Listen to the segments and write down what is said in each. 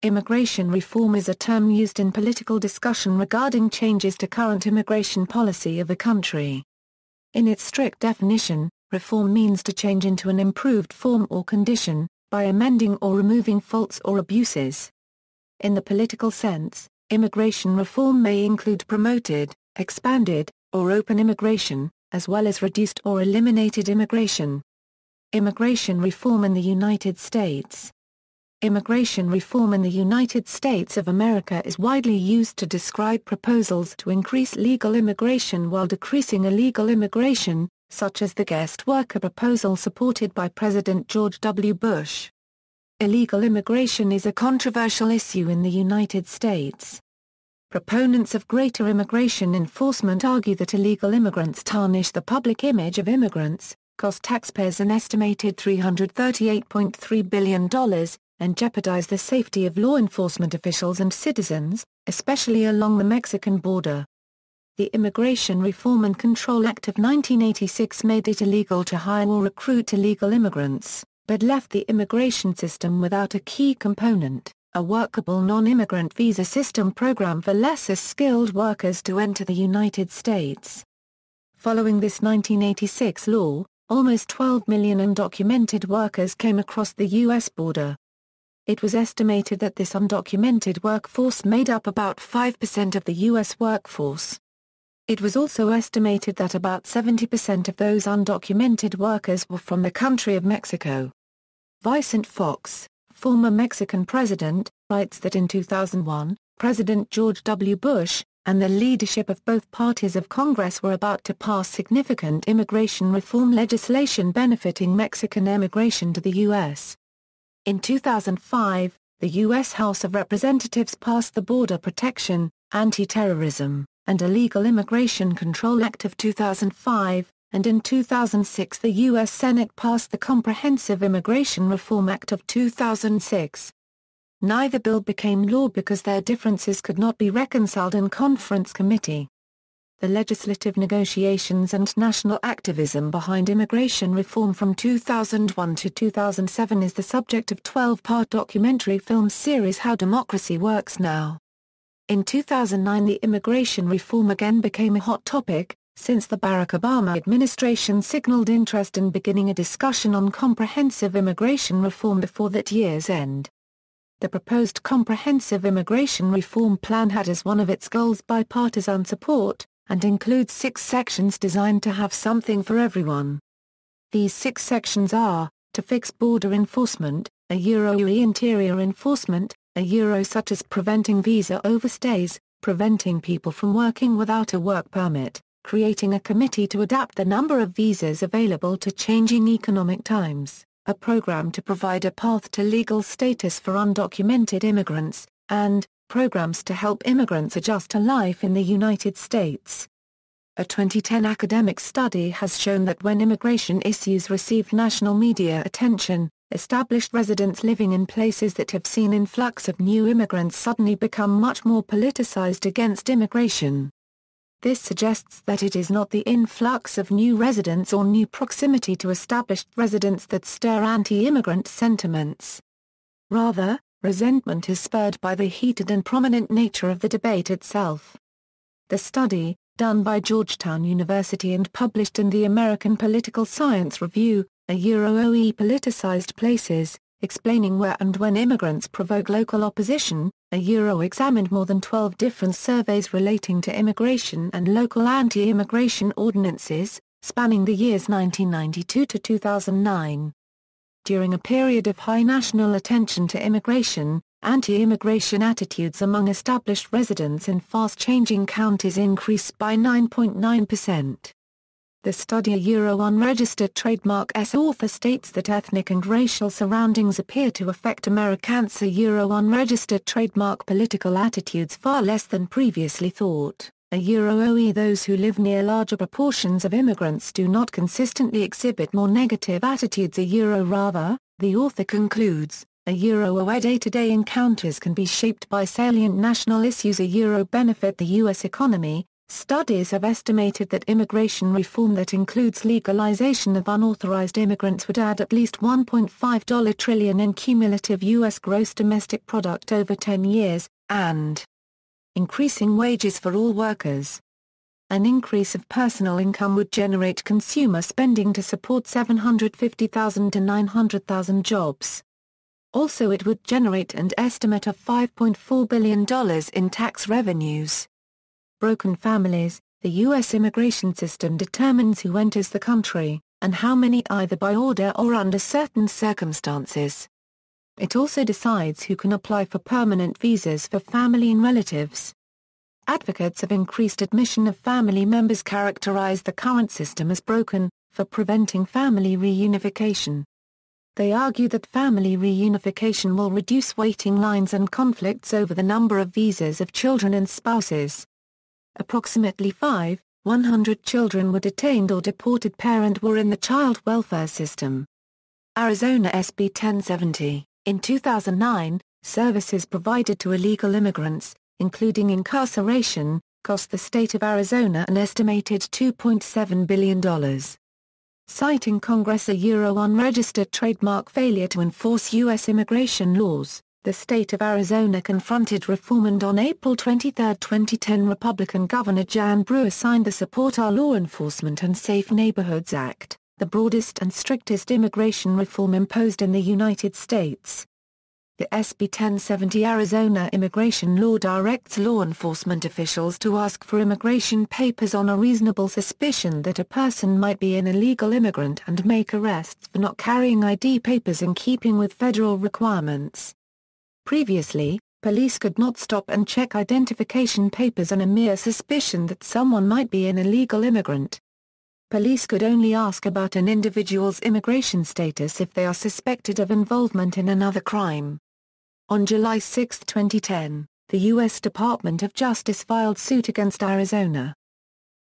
Immigration reform is a term used in political discussion regarding changes to current immigration policy of a country. In its strict definition, reform means to change into an improved form or condition, by amending or removing faults or abuses. In the political sense, immigration reform may include promoted, expanded, or open immigration, as well as reduced or eliminated immigration. Immigration reform in the United States. Immigration reform in the United States of America is widely used to describe proposals to increase legal immigration while decreasing illegal immigration, such as the guest worker proposal supported by President George W. Bush. Illegal immigration is a controversial issue in the United States. Proponents of greater immigration enforcement argue that illegal immigrants tarnish the public image of immigrants, cost taxpayers an estimated $338.3 billion, and jeopardize the safety of law enforcement officials and citizens, especially along the Mexican border. The Immigration Reform and Control Act of 1986 made it illegal to hire or recruit illegal immigrants, but left the immigration system without a key component, a workable non-immigrant visa system program for lesser skilled workers to enter the United States. Following this 1986 law, almost 12 million undocumented workers came across the U.S. border. It was estimated that this undocumented workforce made up about 5% of the U.S. workforce. It was also estimated that about 70% of those undocumented workers were from the country of Mexico. Vicente Fox, former Mexican president, writes that in 2001, President George W. Bush, and the leadership of both parties of Congress were about to pass significant immigration reform legislation benefiting Mexican immigration to the U.S. In 2005, the U.S. House of Representatives passed the Border Protection, Anti-Terrorism, and Illegal Immigration Control Act of 2005, and in 2006 the U.S. Senate passed the Comprehensive Immigration Reform Act of 2006. Neither bill became law because their differences could not be reconciled in conference committee. The legislative negotiations and national activism behind immigration reform from 2001 to 2007 is the subject of 12-part documentary film series How Democracy Works Now. In 2009 the immigration reform again became a hot topic, since the Barack Obama administration signaled interest in beginning a discussion on comprehensive immigration reform before that year's end. The proposed Comprehensive Immigration Reform Plan had as one of its goals bipartisan support, and includes 6 sections designed to have something for everyone. These 6 sections are, to fix border enforcement, interior enforcement, such as preventing visa overstays, preventing people from working without a work permit, creating a committee to adapt the number of visas available to changing economic times, a program to provide a path to legal status for undocumented immigrants, and programs to help immigrants adjust to life in the United States. A 2010 academic study has shown that when immigration issues receive national media attention, established residents living in places that have seen influx of new immigrants suddenly become much more politicized against immigration. This suggests that it is not the influx of new residents or new proximity to established residents that stir anti-immigrant sentiments. Rather, resentment is spurred by the heated and prominent nature of the debate itself. The study, done by Georgetown University and published in the American Political Science Review, OE politicized places, explaining where and when immigrants provoke local opposition, examined more than 12 different surveys relating to immigration and local anti-immigration ordinances, spanning the years 1992 to 2009. During a period of high national attention to immigration, anti-immigration attitudes among established residents in fast-changing counties increased by 9.9%. The study Unregistered Trademark's author states that ethnic and racial surroundings appear to affect Americans' unregistered trademark political attitudes far less than previously thought. Those who live near larger proportions of immigrants do not consistently exhibit more negative attitudes. Rather, the author concludes, where day-to-day encounters can be shaped by salient national issues benefit the U.S. economy, Studies have estimated that immigration reform that includes legalization of unauthorized immigrants would add at least $1.5 trillion in cumulative U.S. gross domestic product over 10 years, and increasing wages for all workers. An increase of personal income would generate consumer spending to support 750,000 to 900,000 jobs. Also, it would generate an estimate of $5.4 billion in tax revenues. Broken families. The U.S. immigration system determines who enters the country, and how many either by order or under certain circumstances. It also decides who can apply for permanent visas for family and relatives. Advocates of increased admission of family members characterize the current system as broken, for preventing family reunification. They argue that family reunification will reduce waiting lines and conflicts over the number of visas of children and spouses. Approximately 500 children were detained or deported parent were in the child welfare system. Arizona SB 1070. In 2009, services provided to illegal immigrants, including incarceration, cost the state of Arizona an estimated $2.7 billion. Citing Congress unregistered trademark failure to enforce U.S. immigration laws, the state of Arizona confronted reform, and on April 23, 2010, Republican Governor Jan Brewer signed the Support Our Law Enforcement and Safe Neighborhoods Act, the broadest and strictest immigration reform imposed in the United States. The SB 1070 Arizona immigration law directs law enforcement officials to ask for immigration papers on a reasonable suspicion that a person might be an illegal immigrant and make arrests for not carrying ID papers in keeping with federal requirements. Previously, police could not stop and check identification papers on a mere suspicion that someone might be an illegal immigrant. Police could only ask about an individual's immigration status if they are suspected of involvement in another crime. On July 6, 2010, the U.S. Department of Justice filed suit against Arizona.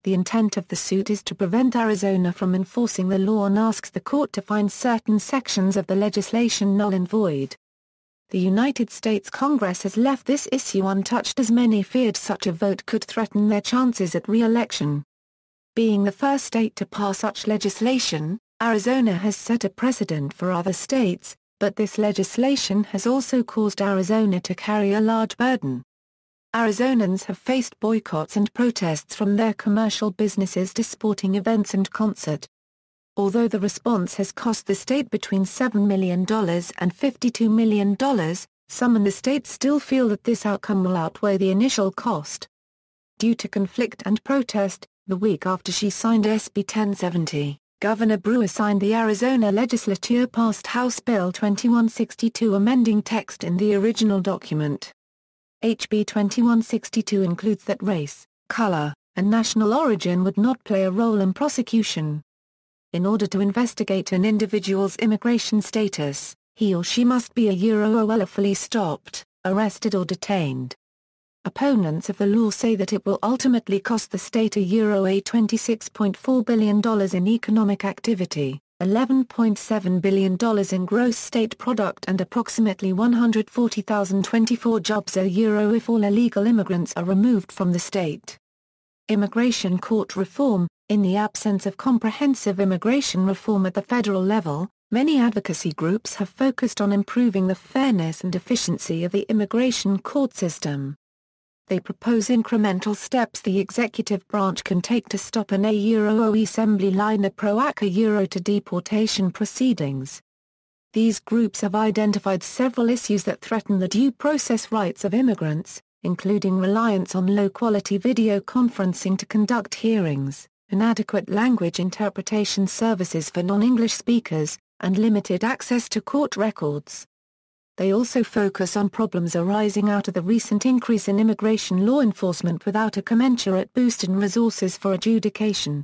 The intent of the suit is to prevent Arizona from enforcing the law and asks the court to find certain sections of the legislation null and void. The United States Congress has left this issue untouched, as many feared such a vote could threaten their chances at re-election. Being the first state to pass such legislation, Arizona has set a precedent for other states, but this legislation has also caused Arizona to carry a large burden. Arizonans have faced boycotts and protests from their commercial businesses to sporting events and concert. Although the response has cost the state between $7 million and $52 million, some in the state still feel that this outcome will outweigh the initial cost. Due to conflict and protest, the week after she signed SB 1070, Governor Brewer signed the Arizona legislature passed House Bill 2162 amending text in the original document. HB 2162 includes that race, color, and national origin would not play a role in prosecution. In order to investigate an individual's immigration status, he or she must be willfully stopped, arrested or detained. Opponents of the law say that it will ultimately cost the state $26.4 billion in economic activity, $11.7 billion in gross state product, and approximately 140,024 jobs if all illegal immigrants are removed from the state. Immigration court reform. In the absence of comprehensive immigration reform at the federal level, many advocacy groups have focused on improving the fairness and efficiency of the immigration court system. They propose incremental steps the executive branch can take to stop an assembly line approach to deportation proceedings. These groups have identified several issues that threaten the due process rights of immigrants, including reliance on low-quality video conferencing to conduct hearings, inadequate language interpretation services for non-English speakers, and limited access to court records. They also focus on problems arising out of the recent increase in immigration law enforcement without a commensurate boost in resources for adjudication.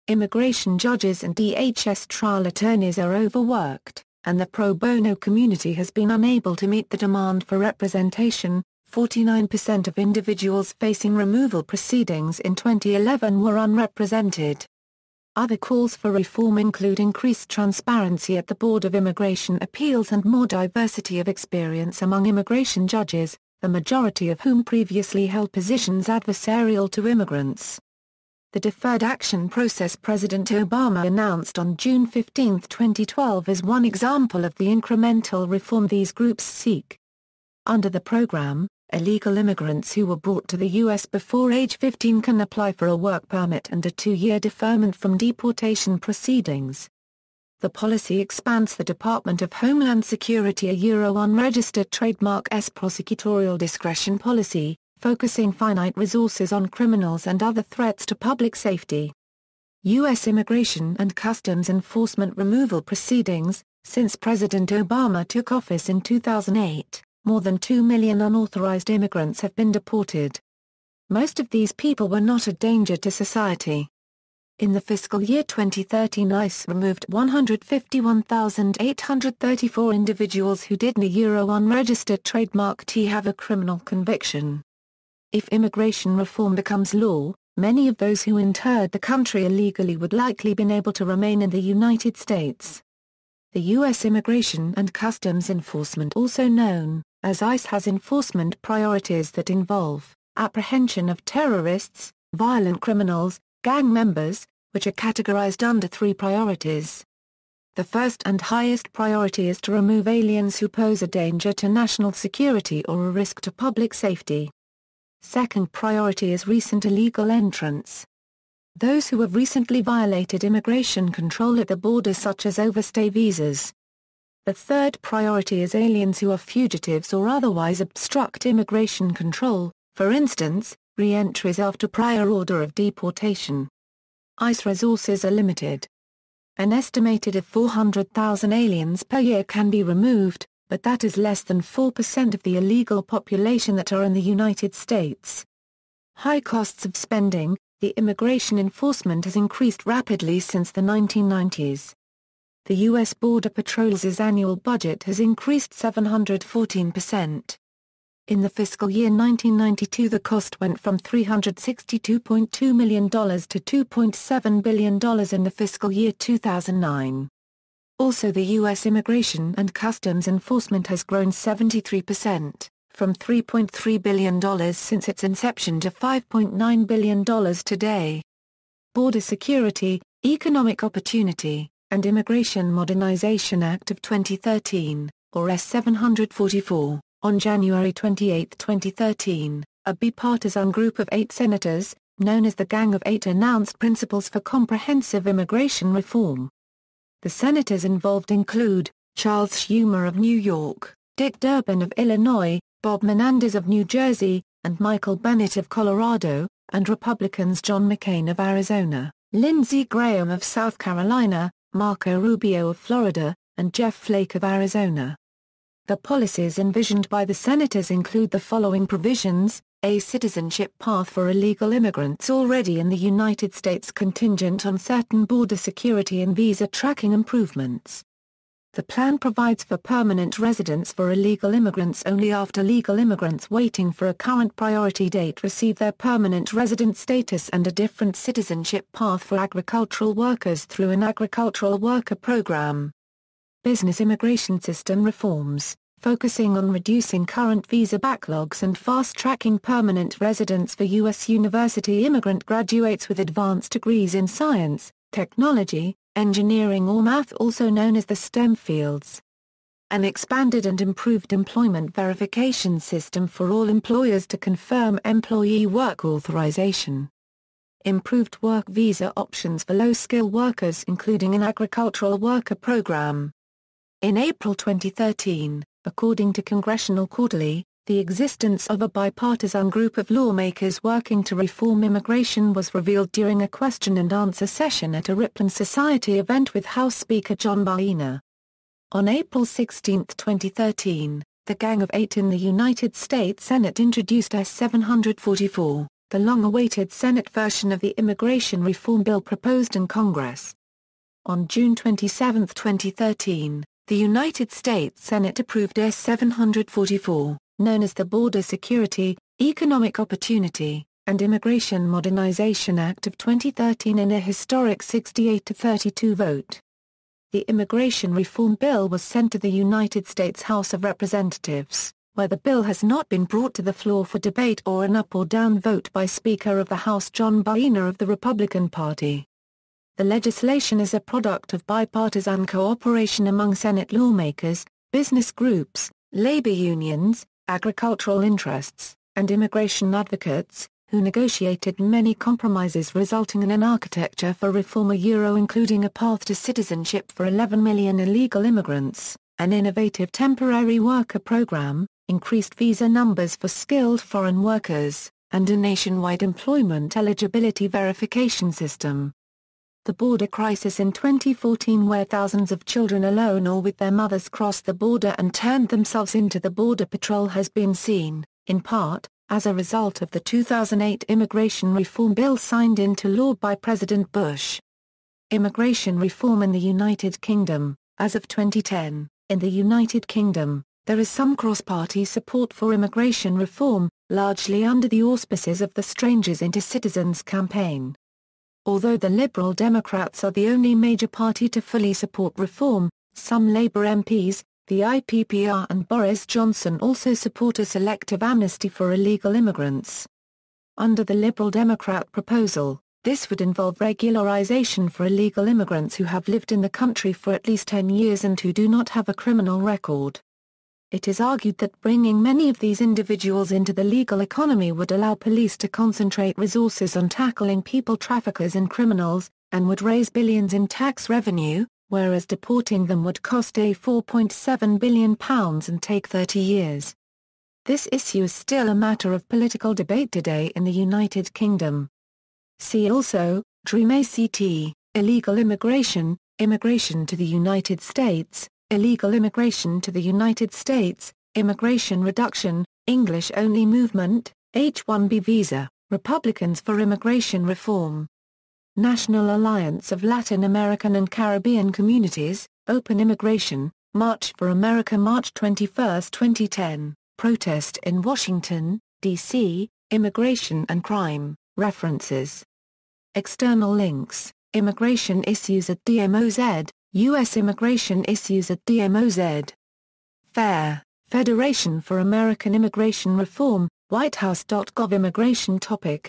Immigration judges and DHS trial attorneys are overworked, and the pro bono community has been unable to meet the demand for representation. 49% of individuals facing removal proceedings in 2011 were unrepresented. Other calls for reform include increased transparency at the Board of Immigration Appeals and more diversity of experience among immigration judges, the majority of whom previously held positions adversarial to immigrants. The Deferred Action Process President Obama announced on June 15, 2012 is one example of the incremental reform these groups seek. Under the program, illegal immigrants who were brought to the U.S. before age 15 can apply for a work permit and a 2-year deferment from deportation proceedings. The policy expands the Department of Homeland Security unregistered trademark's prosecutorial discretion policy, focusing finite resources on criminals and other threats to public safety. U.S. Immigration and Customs Enforcement removal proceedings. Since President Obama took office in 2008, more than 2 million unauthorized immigrants have been deported. Most of these people were not a danger to society. In the fiscal year 2013, ICE removed 151,834 individuals who did not unregistered trademark have a criminal conviction. If immigration reform becomes law, many of those who entered the country illegally would likely been able to remain in the United States. The U.S. Immigration and Customs Enforcement, also known as ICE, has enforcement priorities that involve apprehension of terrorists, violent criminals, gang members, which are categorized under 3 priorities. The first and highest priority is to remove aliens who pose a danger to national security or a risk to public safety. Second priority is recent illegal entrants. Those who have recently violated immigration control at the border, such as overstay visas. The third priority is aliens who are fugitives or otherwise obstruct immigration control, for instance, re-entries after prior order of deportation. ICE resources are limited. An estimated of 400,000 aliens per year can be removed, but that is less than 4% of the illegal population that are in the United States. High costs of spending. The immigration enforcement has increased rapidly since the 1990s. The U.S. Border Patrol's annual budget has increased 714%. In the fiscal year 1992, the cost went from $362.2 million to $2.7 billion in the fiscal year 2009. Also, the U.S. Immigration and Customs Enforcement has grown 73%, from $3.3 billion since its inception to $5.9 billion today. Border Security, Economic Opportunity, and Immigration Modernization Act of 2013, or S-744, on January 28, 2013, a bipartisan group of 8 senators, known as the Gang of Eight, announced principles for comprehensive immigration reform. The senators involved include Charles Schumer of New York, Dick Durbin of Illinois, Bob Menendez of New Jersey, and Michael Bennet of Colorado, and Republicans John McCain of Arizona, Lindsey Graham of South Carolina, Marco Rubio of Florida, and Jeff Flake of Arizona. The policies envisioned by the senators include the following provisions: a citizenship path for illegal immigrants already in the United States contingent on certain border security and visa tracking improvements. The plan provides for permanent residence for illegal immigrants only after legal immigrants waiting for a current priority date receive their permanent resident status, and a different citizenship path for agricultural workers through an agricultural worker program. Business immigration system reforms, focusing on reducing current visa backlogs and fast-tracking permanent residence for U.S. university immigrant graduates with advanced degrees in science, technology, engineering or math, also known as the STEM fields. An expanded and improved employment verification system for all employers to confirm employee work authorization. Improved work visa options for low-skill workers, including an agricultural worker program. In April 2013, according to Congressional Quarterly, the existence of a bipartisan group of lawmakers working to reform immigration was revealed during a question-and-answer session at a Ripon Society event with House Speaker John Boehner. On April 16, 2013, the Gang of Eight in the United States Senate introduced S-744, the long-awaited Senate version of the immigration reform bill proposed in Congress. On June 27, 2013, the United States Senate approved S-744, known as the Border Security, Economic Opportunity, and Immigration Modernization Act of 2013 in a historic 68-32 vote. The immigration reform bill was sent to the United States House of Representatives, where the bill has not been brought to the floor for debate or an up or down vote by Speaker of the House John Boehner of the Republican Party. The legislation is a product of bipartisan cooperation among Senate lawmakers, business groups, labor unions, agricultural interests, and immigration advocates, who negotiated many compromises resulting in an architecture for reform including a path to citizenship for 11 million illegal immigrants, an innovative temporary worker program, increased visa numbers for skilled foreign workers, and a nationwide employment eligibility verification system. The border crisis in 2014, where thousands of children alone or with their mothers crossed the border and turned themselves into the Border Patrol, has been seen, in part, as a result of the 2008 immigration reform bill signed into law by President Bush. Immigration reform in the United Kingdom. As of 2010, in the United Kingdom, there is some cross-party support for immigration reform, largely under the auspices of the Strangers into Citizens campaign. Although the Liberal Democrats are the only major party to fully support reform, some Labour MPs, the IPPR and Boris Johnson also support a selective amnesty for illegal immigrants. Under the Liberal Democrat proposal, this would involve regularization for illegal immigrants who have lived in the country for at least 10 years and who do not have a criminal record. It is argued that bringing many of these individuals into the legal economy would allow police to concentrate resources on tackling people traffickers and criminals, and would raise billions in tax revenue, whereas deporting them would cost £4.7 billion and take 30 years. This issue is still a matter of political debate today in the United Kingdom. See also, DREAM ACT, illegal immigration, immigration to the United States, illegal immigration to the United States, immigration reduction, English-only movement, H-1B visa, Republicans for immigration reform. National Alliance of Latin American and Caribbean Communities, Open Immigration, March for America, March 21, 2010, protest in Washington, D.C., immigration and crime, references. External links, immigration issues at DMOZ, U.S. immigration issues at DMOZ. FAIR, Federation for American Immigration Reform, whitehouse.gov. Immigration topic.